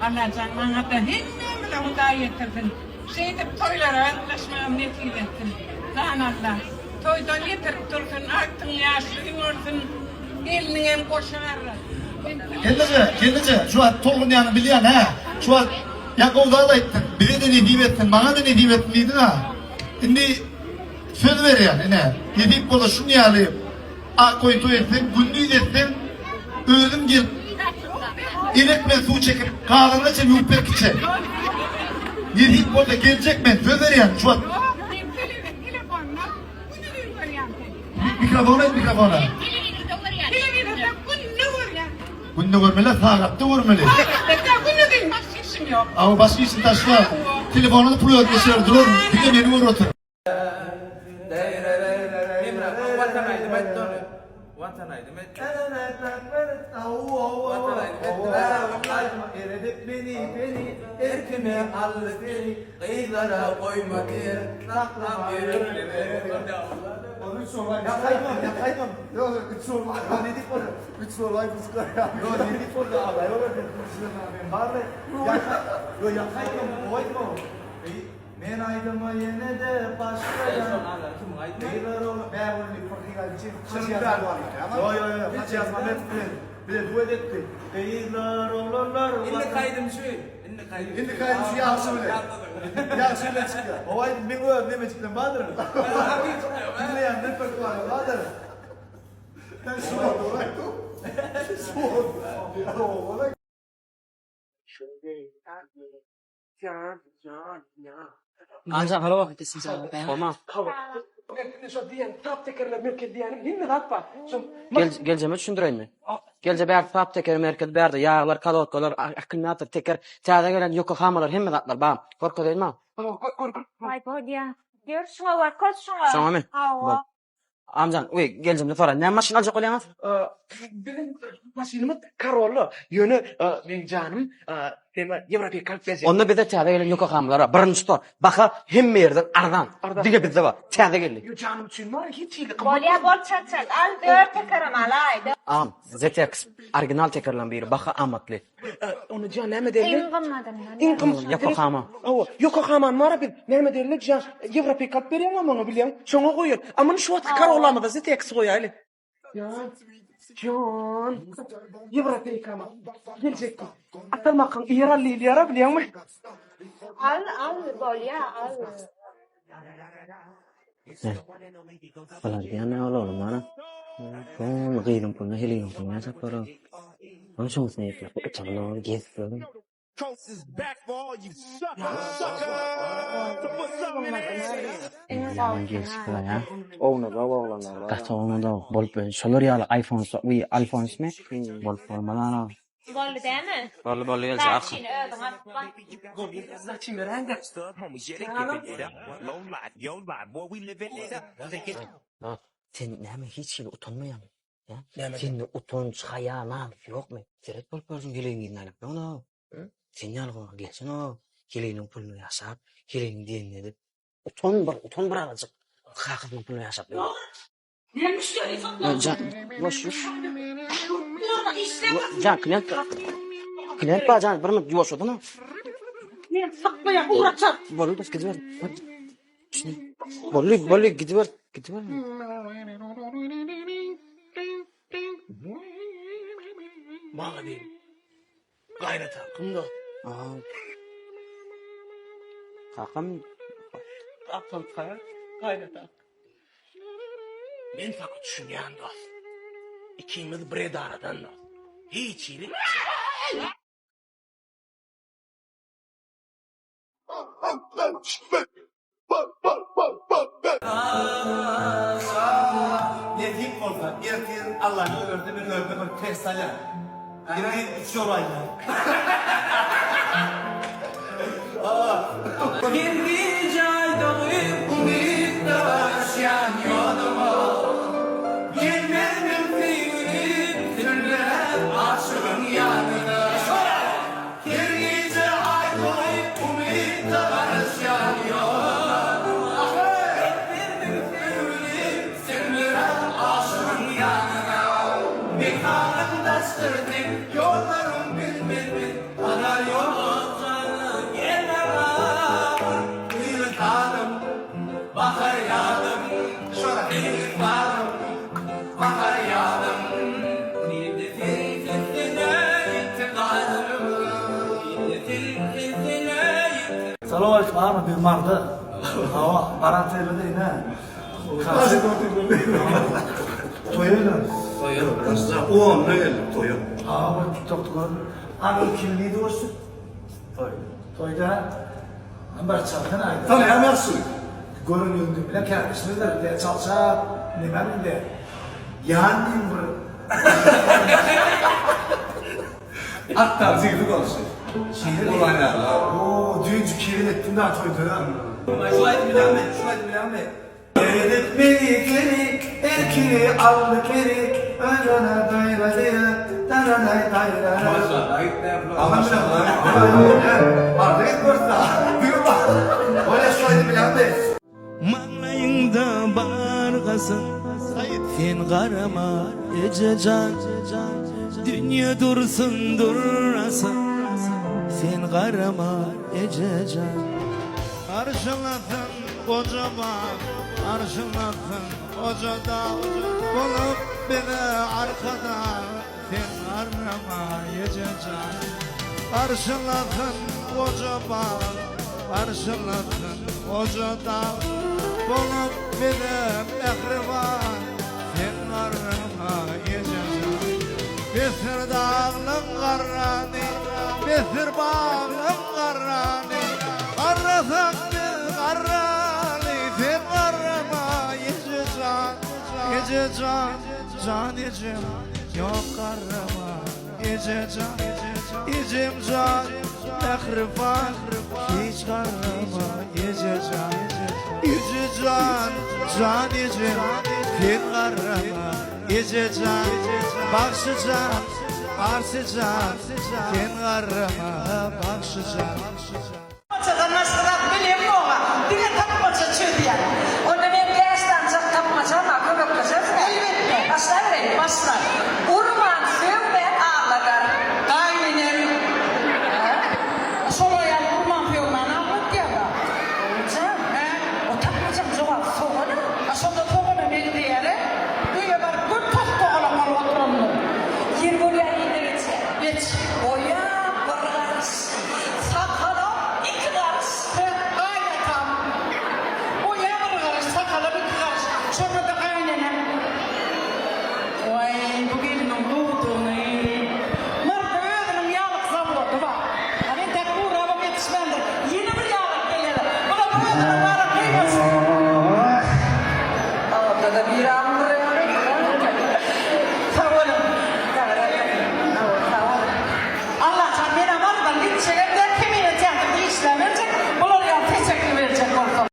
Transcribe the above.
Anlacan bana da himmemle huday getirdin. Şeyde toylara anlaşmam netice ettin. Lan Allah. Toydan getirip dursun, aktın yaşlığın olsun. Elini hem koşarlar. Kendince şu an tolgun yani biliyorsun ha. Şu an Yakov'da da ettin. Bize de ne diyeyim ettin, bana da ne diyeyim ettin diydin ha. Şimdi söz ver yani ne? Ne deyip burada şunu yalayayım. Koy toy ettin, gündüz ettin. Özüm gel. İlekme su çekip kahvene çekip yupek içe. Ne deyip burada gelecek mi? Söz ver yani şu an. Mikrofona et mikrofona. Günde görmeli, sağlattı görmeli. Günde değil, başka işim yok. Ama başka işin taşlar. Telefonunu puluyor, geçiyor, durur. Bir de beni vur otur. Beni erkime al beni kıyılara koyma diye saklam Üç soru var. Ya kaymam. Yok, üç soru var. Ne dedik orada? Üç soru var, fıskılar ya. Yok, ne dedik orada? Allah yok öyle. Var mı? Ya kaymam, oyma o. Men aydıma yine de başka Kıyılar olur. Ben onu bir fakir için kaç yazma var ama. Yok. Kaç yazma ben bir de duet etti. Kıyılar olurlar. İnne kaydım şu. Şimdi kaydı şu yağı söyle. Yağı söyle çıkıyor. O ay bir öğüm ne meçikten vardır. Dinleyen ne farkı var vardır. Ben şu an olay bu. Şu an. Ya olay. Ancak hala vakitsin sen. Olmaz. Geleceğime düşündüreyim mi? Gelece bir tap teker merkez bir yerde yağlar, kalorikalar, akılmatır teker. Çağda gelen yokohamalar hem mi atlar bağım. Korku değil mi? Vay bu dia. Gör şuna var, koş şuna. Şuna mı? Ava. Amcan, uy geleceğim sonra. Ne maşin alacak olayamaz? Benim maşinimi Karol'u yönü benim canım tema Yevropa kalp bezi. Onda bir de çağda gelen yokohamalar. Birinci tor. Baka hem mi yerden ardan. Dige bizde var. Çağda geldi. Yo canım için var hiç iyi. Bolya bol çat çat. Al dört tekerim alay. Am, ZX. Original tekerlen biri. Baka amatlı. Onu can ne derler? İnqimmadım. İnqim Yokohama. Ava Yokohama var bir ne derler can Yevropa kalp beri ama onu biliyorum. Şunu koyuyor. Ama şu at Karol'ama da ZX koyuyor. Ya John, Yevropa kalma. Gelecek. Atılmakın İranlı biliyor musun? Al bolya al. Falan diye ne olalım bana? Son gıydım pulunu heliyorum pulunu yazıp para. Onun şunu yapıyor. Bu uçanlar gezsin. Zaman gezsin ya. Oğlum da oğlanlar. Kaçta onu da bolup ben. Şolur ya iPhone so. We iPhone mi? Bolup olmadan. Bol değil mi? Bolu gelsin. Lakin ödüm atma. Zaçim ranga. Sen ne mi hiç şey utanmayan? Ya? Senin utanç, haya, nam yok mu? Seret bolup olsun geleyin gidin no. Sen yalgın gelsin o. Geleyin pulunu yaşap. Geleyin dinledip. Utan birazcık. Kakıtın pulunu yaşap. Neymiş diyorsun? Can, boş ver. Can, klient ba can, bir mi yuvaş oldu mu? Ne sakmaya uğraşacak. Bolu da gidiver. Bolu gidiver. Bana değil. Gayret hakkında. Aa. Kakam Aklım kayar. Gayret hakkı. Ben fakat düşünüyorum da. İkimiz bre daradan da. Hiç iyi. Ne diyeyim orada? Erkeğin Allah'ını ördü bir tersale. Yine üç yol aynı. Bir gece aydanıp umut yaşayan yoluma Gelmedim fiilim tümler aşığın yanına Bir gece aydanıp umut yaşayan yoluma Gelmedim fiilim tümler aşığın yanına Bir kanım bastırdım yollarım bilmedim Ana yollarım Salavat var mı bir mardı? Hava parantezli değil ne? Nasıl toyuyla? O ne geldi toyu? Hava TikTok'ta hangi kimliği doğrusu? Toyda ambar çalkan ayda. Tanıyamazsın. Görünüldü bile kardeşimizler de çalsa ne ben de yandım bu. Hatta zikri konuşuyor. Şeyleri Ulan ya. Oo düğüncü kirin ettim daha toyda. Şu aydı bilen mi? Şu aydı bilen mi? Eredip beni geri, erkini al geri, ödana dayra diye, dananay dayra. Anlamına lan. Artık git burada. Duyur bak. Öyle söyledi bilen mi? Mağlayında bargasın sen karama ececan dünya dursun durasın sen karama ececan arşınlasın kocaman arşınlasın ocada bulup beni arkada sen karama ececan arşınlasın kocaman arşınlasın ocada bulup beni mehriban sen arama ececan Besir dağlım karrani Besir bağlım karrani Karrasak bir karrani sen karrama ececan ececan can ecem yok karrama ececan ecem can mehriban hiç karrama ececan ececan can ecem sen karrama ececan bakşıcan arsıcan sen karrama bakşıcan Maçadan nasırat bileyim oğa. Dile tapmaça çödiyen. Onda ben gerçekten çok tapmaça ama köpek kaçırız. Elbette. Başlar verin, başlar. Urman fevmen ağladar. Kayninem. Solayan urman fevmen ağladı ya da. Olacak. O tapmacam cevap soğanı. Aşağıda soğanı beni diyere. Dünya var gül tohtu olamar oturanlı. Yer böyle yine geçer. Geç. Oya barış. Sakala iki karış. Aynen tam. O yağmur karış, sakala bir karış. Sonra da aynen. Vay bu gelinin doğduğunu. Marka öğrenim yağlık zavladı bak. Hani tek bu rabam yetişmendir. Yeni bir yağlık gelir. Bu da bu öğrenim var.